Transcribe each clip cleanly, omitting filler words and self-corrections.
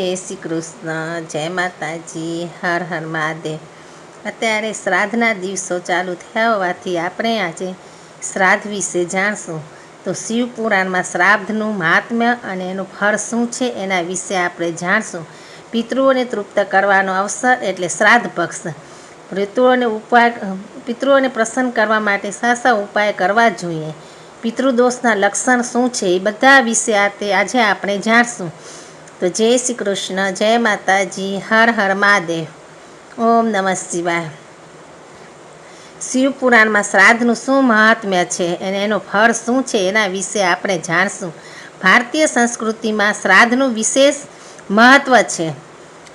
જય શ્રી કૃષ્ણ, જય માતાજી, હર હર મહાદેવ. અત્યારે શ્રાદ્ધના દિવસો ચાલુ થયા હોવાથી આપણે આજે શ્રાદ્ધ વિશે જાણશું. તો શિવપુરાણમાં શ્રાદ્ધનું મહાત્મ્ય અને એનું ફળ શું છે એના વિશે આપણે જાણશું. પિતૃઓને તૃપ્ત કરવાનો અવસર એટલે શ્રાદ્ધ પક્ષ. પિતૃઓને પ્રસન્ન કરવા માટે શા ઉપાય કરવા જોઈએ, પિતૃદોષના લક્ષણ શું છે, એ બધા વિશે આજે આપણે જાણશું. તો જય શ્રી કૃષ્ણ, જય માતાજી, હર હર મહાદેવ. ઓમ નમઃ શિવાય. શિવપુરાણમાં શ્રાદ્ધનું શું મહાત્મ્ય છે અને એનું ફળ શું છે એના વિશે આપણે જાણશું. ભારતીય સંસ્કૃતિમાં શ્રાદ્ધનું વિશેષ મહત્ત્વ છે.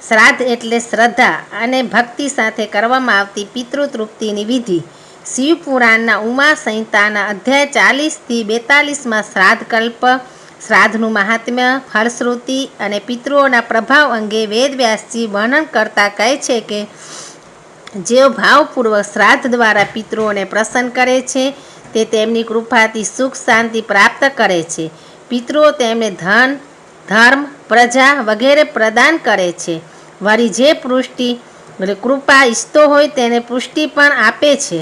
શ્રાદ્ધ એટલે શ્રદ્ધા અને ભક્તિ સાથે કરવામાં આવતી પિતૃતૃપ્તિની વિધિ. શિવપુરાણના ઉમા સંહિતાના અધ્યાય 40-42માં શ્રાદ્ધકલ્પ, શ્રાદ્ધનું મહાત્મ્ય, ફલશ્રુતિ અને પિતૃઓના પ્રભાવ અંગે વેદવ્યાસજી વર્ણન કરતા કહે છે કે જેઓ ભાવપૂર્વક શ્રાદ્ધ દ્વારા પિતૃઓને પ્રસન્ન કરે છે તે તેમની કૃપાથી સુખ શાંતિ પ્રાપ્ત કરે છે. પિતૃઓ તેમને ધન, ધર્મ, પ્રજા વગેરે પ્રદાન કરે છે. વળી જે કૃપા ઈચ્છતો હોય તેને પુષ્ટિ પણ આપે છે.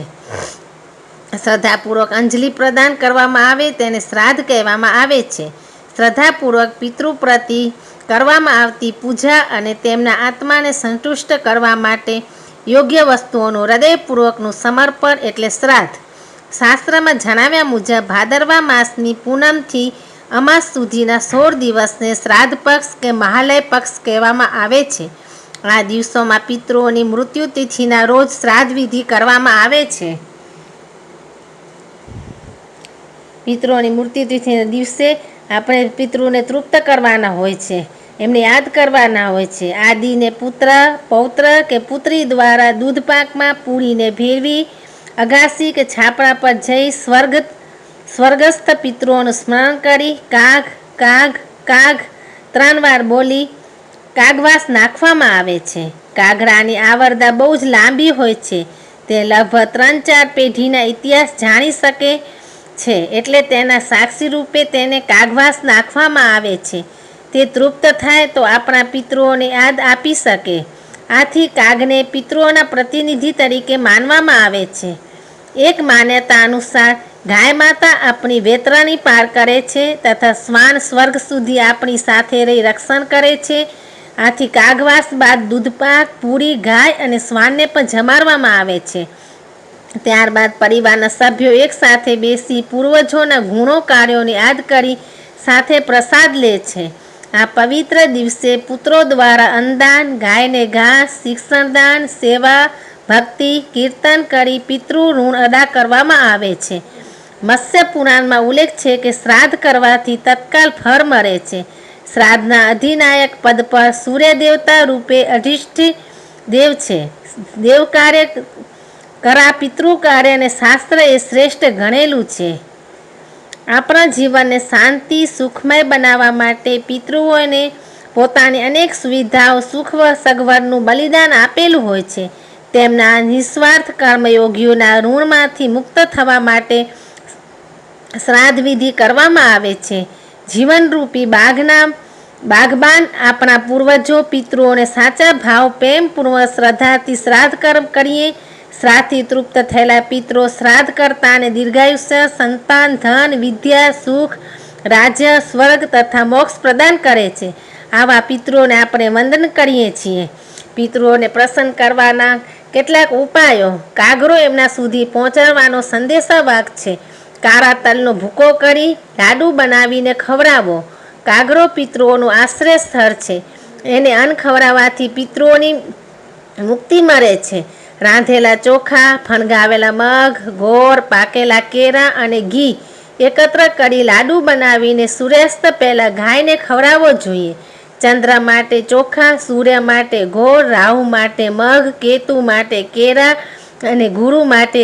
શ્રદ્ધાપૂર્વક અંજલિ પ્રદાન કરવામાં આવે તેને શ્રાદ્ધ કહેવામાં આવે છે. શ્રદ્ધાપૂર્વક પિતૃ પ્રતિ કરવામાં આવતી પૂજા અને તેમના આત્માને સંતુષ્ટ કરવા માટે યોગ્ય વસ્તુઓનું હૃદયપૂર્વકનું સમર્પણ એટલે શ્રાદ્ધ. શાસ્ત્રમાં જણાવ્યા મુજબ ભાદરવા માસની પૂનમથી અમાસ સુધીના 16 દિવસને શ્રાદ્ધ પક્ષ કે મહાલય પક્ષ કહેવામાં આવે છે. આ દિવસોમાં પિતૃઓની મૃત્યુ તિથિના રોજ શ્રાદ્ધ વિધિ કરવામાં આવે છે. પિતૃઓની મૃત્યુ તિથિના દિવસે આપણે પિતૃને તૃપ્ત કરવાના હોય છે, એમને યાદ કરવાના હોય છે. આ દિને પુત્ર, પૌત્ર કે પુત્રી દ્વારા દૂધપાકમાં પૂરીને ભેળવી અગાસી કે છાપરા પર જઈ સ્વર્ગસ્થ પિતૃઓનું સ્મરણ કરી કાગ કાગ કાગ 3 વાર બોલી કાગવાસ નાખવામાં આવે છે. કાગડાની આવરદા બહુ જ લાંબી હોય છે. તે લગભગ 3-4 પેઢીના ઇતિહાસ જાણી શકે છે, એટલે તેના સાક્ષી રૂપે તેને કાગવાસ નાખવામાં આવે છે. તે તૃપ્ત થાય તો આપણા પિતૃઓને યાદ આપી શકે. આથી કાગને પિતૃઓના પ્રતિનિધિ તરીકે માનવામાં આવે છે. એક માન્યતા અનુસાર ગાય માતા આપણી વેતરણી પાર કરે છે તથા શ્વાન સ્વર્ગ સુધી આપણી સાથે રહી રક્ષણ કરે છે. આથી કાગવાસ બાદ દૂધપાક, પૂરી ગાય અને શ્વાનને પણ જમાડવામાં આવે છે. ત્યારબાદ પરિવારના સભ્યો એક સાથે બેસી પૂર્વજોના ગુણો કાર્યોને યાદ કરી સાથે પ્રસાદ લે છે. આ પવિત્ર દિવસે પુત્રો દ્વારા અન્નદાન, ગાયને ઘાસ, શિક્ષણદાન, સેવા, ભક્તિ, કીર્તન કરી પિતૃ ઋણ અદા કરવામાં આવે છે. મત્સ્ય પુરાણમાં ઉલ્લેખ છે કે શ્રાદ્ધ કરવાથી તત્કાલ ફળ મળે છે. શ્રાદ્ધના અધિનાયક પદ પર સૂર્ય દેવતા રૂપે અધિષ્ઠિત દેવ છે. દેવ કાર્ય કરા પિતૃ કાર્યને શાસ્ત્ર એ શ્રેષ્ઠ ગણેલું છે. આપણા જીવનને શાંતિ સુખમય બનાવવા માટે પિતૃઓને પોતાની અનેક સુવિધાઓ, સુખ સગવડનું બલિદાન આપેલું હોય છે. તેમના નિસ્વાર્થ કર્મયોગીઓના ઋણમાંથી મુક્ત થવા માટે શ્રાદ્ધ વિધિ કરવામાં આવે છે. જીવનરૂપી બાગબાન આપણા પૂર્વજો પિતૃઓને સાચા ભાવ, પ્રેમપૂર્વક શ્રદ્ધાથી શ્રાદ્ધ કરીએ. શ્રાદ્ધથી તૃપ્ત થયેલા પિતૃઓ શ્રાદ્ધ કરતાને દીર્ઘાયુષ્ય, સંતાન, ધન, વિદ્યા, સુખ, રાજ્ય, સ્વર્ગ તથા મોક્ષ પ્રદાન કરે છે. આવા પિતૃઓને આપણે વંદન કરીએ છીએ. પિતૃઓને પ્રસન્ન કરવાના કેટલાક ઉપાયો. કાગરો એમના સુધી પહોંચાડવાનો સંદેશાવાહક છે. કાળા તલનો ભૂકો કરી લાડુ બનાવીને ખવડાવો. કાગરો પિતૃઓનું આશ્રય સ્થળ છે. એને અન્ન ખવડાવવાથી પિતૃઓની મુક્તિ મળે છે. રાંધેલા ચોખા, ફણગાવેલા મગ, ગોળ, પાકેલા કેળા અને ઘી એકત્ર કરી લાડુ બનાવીને સૂર્યાસ્ત પહેલાં ગાયને ખવડાવવો જોઈએ. ચંદ્ર માટે ચોખા, સૂર્ય માટે ગોળ, રાહુ માટે મગ, કેતુ માટે કેળા અને ગુરુ માટે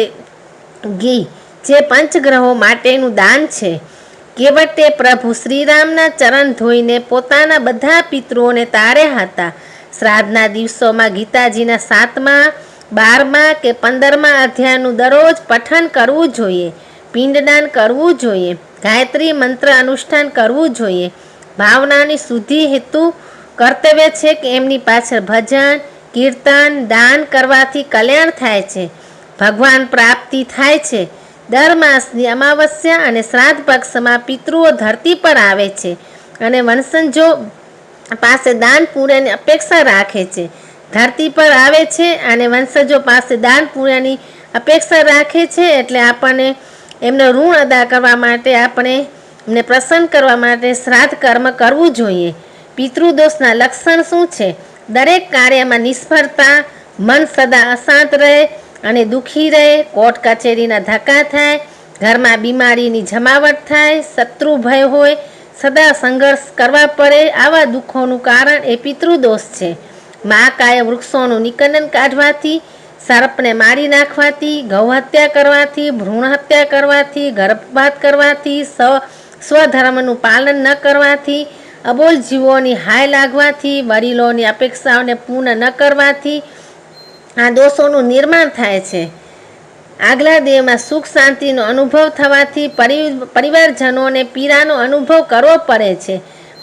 ઘી જે પંચગ્રહો માટેનું દાન છે. કેવટે પ્રભુ શ્રીરામના ચરણ ધોઈને પોતાના બધા પિતૃઓને તાર્યા હતા. શ્રાદ્ધના દિવસોમાં ગીતાજીના 7મા, 12મા કે 15મા અધ્યાયનું દરરોજ પઠન કરવું જોઈએ. પિંડદાન કરવું જોઈએ. ગાયત્રી મંત્ર અનુષ્ઠાન કરવું જોઈએ. ભાવનાની શુદ્ધિ હેતુ કર્તવ્ય છે કે એમની પાછળ ભજન, કીર્તન, દાન કરવાથી કલ્યાણ થાય છે, ભગવાન પ્રાપ્તિ થાય છે. દર માસની અમાવસ્યા અને શ્રાદ્ધ પક્ષમાં પિતૃઓ ધરતી પર આવે છે અને વંશજો પાસે દાન પુણ્યની અપેક્ષા રાખે છે. ધરતી પર આવે છે અને વંશજો પાસે દાન પુણ્યની અપેક્ષા રાખે છે. એટલે આપણને એમનો ઋણ અદા કરવા માટે, આપણે એમને પ્રસન્ન કરવા માટે શ્રાદ્ધ કર્મ કરવું જોઈએ. પિતૃદોષના લક્ષણ શું છે? દરેક કાર્યમાં નિષ્ફળતા, મન સદા અશાંત રહે અને દુઃખી રહે, કોર્ટ કચેરીના ધક્કા થાય, ઘરમાં બીમારીની જમાવટ થાય, શત્રુ ભય હોય, સદા સંઘર્ષ કરવા પડે. આવા દુઃખોનું કારણ એ પિતૃદોષ છે. મહાકાય વૃક્ષોનું નિકંદન કાઢવાથી, સર્પને મારી નાખવાથી, ગૌ હત્યા કરવાથી, ભ્રૂણ હત્યા કરવાથી, ગર્ભપાત કરવાથી, સ્વધર્મનું પાલન ન કરવાથી, અબોલ જીવોની હાય લાગવાથી, વડીલોની અપેક્ષાઓને પૂર્ણ ન કરવાથી આ દોષોનું નિર્માણ થાય છે. આગલા દેહમાં સુખ શાંતિનો અનુભવ થવાથી પરિવારજનોને પીડાનો અનુભવ કરવો પડે છે.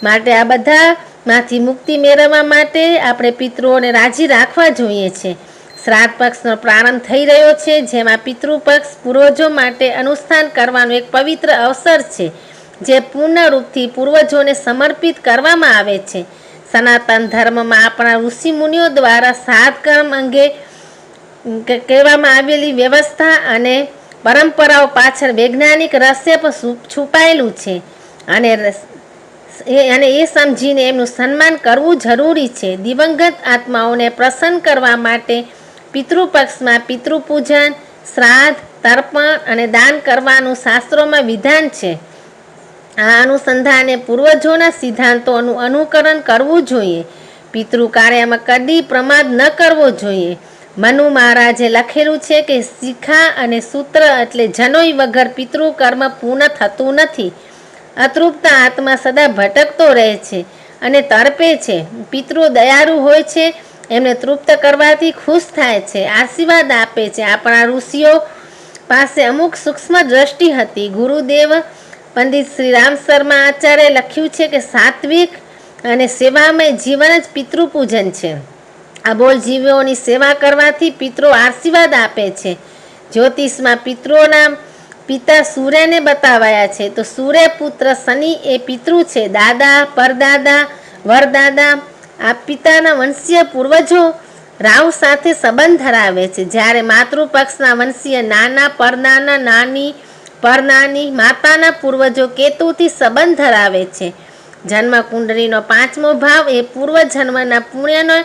માટે આ બધામાંથી મુક્તિ મેળવવા માટે આપણે પિતૃઓને રાજી રાખવા જોઈએ છે. શ્રાદ્ધ પક્ષનો પ્રારંભ થઈ રહ્યો છે, જેમાં પિતૃપક્ષ પૂર્વજો માટે અનુષ્ઠાન કરવાનો એક પવિત્ર અવસર છે, જે પૂર્ણરૂપથી પૂર્વજોને સમર્પિત કરવામાં આવે છે. સનાતન ધર્મમાં આપણા ઋષિ મુનિઓ દ્વારા શ્રાદ્ધ કર્મ અંગે કહેવામાં આવેલી વ્યવસ્થા અને પરંપરાઓ પાછળ વૈજ્ઞાનિક રહસ્ય પર છુપાયેલું છે અને એ સમજીને એમનું સન્માન કરવું જરૂરી છે. દિવંગત આત્માઓને પ્રસન્ન કરવા માટે પિતૃપક્ષમાં પિતૃપૂજન, શ્રાદ્ધ, તર્પણ અને દાન કરવાનું શાસ્ત્રોમાં વિધાન છે. આ અનુસંધાને પૂર્વજોના સિદ્ધાંતોનું અનુકરણ કરવું જોઈએ. પિતૃ કાર્યમાં કદી પ્રમાદ ન કરવો જોઈએ. મનુ મહારાજે લખેલું છે કે શિખા અને સૂત્ર એટલે જનોઈ વગર પિતૃ કર્મ પૂર્ણ થતું નથી. અતૃપ્ત આત્મા સદા ભટકતો રહે છે અને તરપે છે. પિતૃ દયાળુ હોય છે, એમને તૃપ્ત કરવાથી ખુશ થાય છે, આશીર્વાદ આપે છે. આપણા ઋષિઓ પાસે અમુક સૂક્ષ્મ દ્રષ્ટિ હતી. ગુરુદેવ પંડિત શ્રી રામ શર્મા આચાર્ય લખ્યું છે કે સાત્વિક અને સેવામય જીવન જ પિતૃપૂજન છે. અબોલ જીવોની સેવા કરવાથી પિતૃ આશીર્વાદ આપે છે. જ્યોતિષમાં પિતૃઓના પિતા સૂર્યને બતાવાયા છે. તો સૂર્યપુત્ર શનિ એ પિતૃ છે. દાદા, પરદાદા, વરદાદા આ પિતાના વંશીય પૂર્વજો રાહુ સાથે સંબંધ ધરાવે છે. જ્યારે માતૃપક્ષના વંશીય નાના, પરનાના, નાની, પરનાની માતાના પૂર્વજો કેતુથી સંબંધ ધરાવે છે. જન્મ કુંડળીનો 5મો ભાવ એ પૂર્વજન્મના પુણ્યનો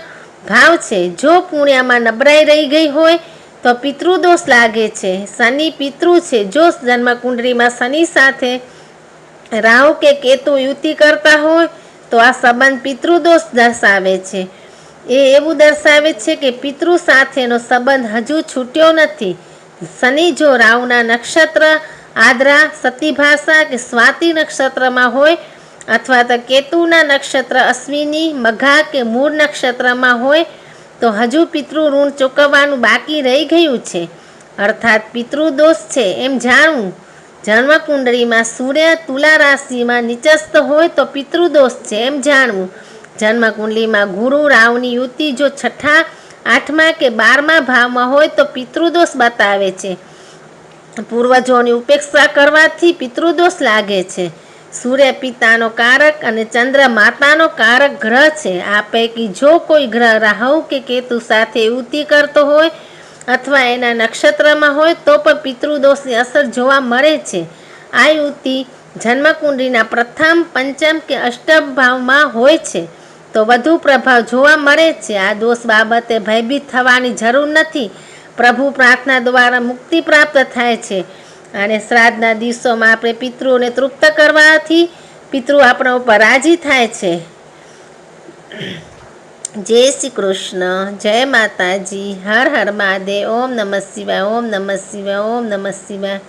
ભાવ છે. જો પુણ્યમાં નબળાઈ રહી ગઈ હોય તો પિતૃદોષ લાગે છે. શનિ પિતૃ છે. જો જન્મકુંડળીમાં શનિ સાથે રાહુ કે કેતુ યુતિ કરતા હોય તો આ સંબંધ પિતૃદોષ દર્શાવે છે. એ એવું દર્શાવે છે કે પિતૃ સાથેનો સંબંધ હજુ છૂટ્યો નથી. શનિ જો રાહુના નક્ષત્ર આદ્રા, સતીભાષા કે સ્વાતિ નક્ષત્રમાં હોય અથવા તો કેતુના નક્ષત્ર અશ્વિની, મઘા કે મૂળ નક્ષત્રમાં હોય તો હજુ પિતૃ ઋણ ચૂકવવાનું બાકી રહી ગયું છે, અર્થાત પિતૃદોષ છે એમ જાણવું. જન્મકુંડળીમાં સૂર્ય તુલા રાશિમાં નીચસ્થ હોય તો પિતૃદોષ છે એમ જાણવું. જન્મકુંડળીમાં ગુરુ રાહુની યુતિ જો 6ઠા, 8મા કે 12મા ભાવમાં હોય તો પિતૃદોષ બતાવે છે. પૂર્વજોની ઉપેક્ષા કરવાથી પિતૃદોષ લાગે છે. સૂર્ય પિતાનો કારક અને ચંદ્ર માતાનો કારક ગ્રહ છે. આ પૈકી જો કોઈ ગ્રહ રાહુ કે કેતુ સાથે યુતિ કરતો હોય અથવા એના નક્ષત્રમાં હોય તો પણ પિતૃદોષની અસર જોવા મળે છે. આ યુતિ જન્મકુંડળીના પ્રથમ, પંચમ કે અષ્ટમ ભાવમાં હોય છે તો વધુ પ્રભાવ જોવા મળે છે. આ દોષ બાબતે ભયભીત થવાની જરૂર નથી. પ્રભુ પ્રાર્થના દ્વારા મુક્તિ પ્રાપ્ત થાય છે અને શ્રાદ્ધના દિવસોમાં આપણે પિતૃઓને તૃપ્ત કરવાથી પિતૃ આપણા ઉપર રાજી થાય છે. જય શ્રી કૃષ્ણ, જય માતાજી, હર હર મહાદેવ. ઓમ નમઃ શિવાય, ઓમ નમઃ શિવાય, ઓમ નમઃ શિવાય.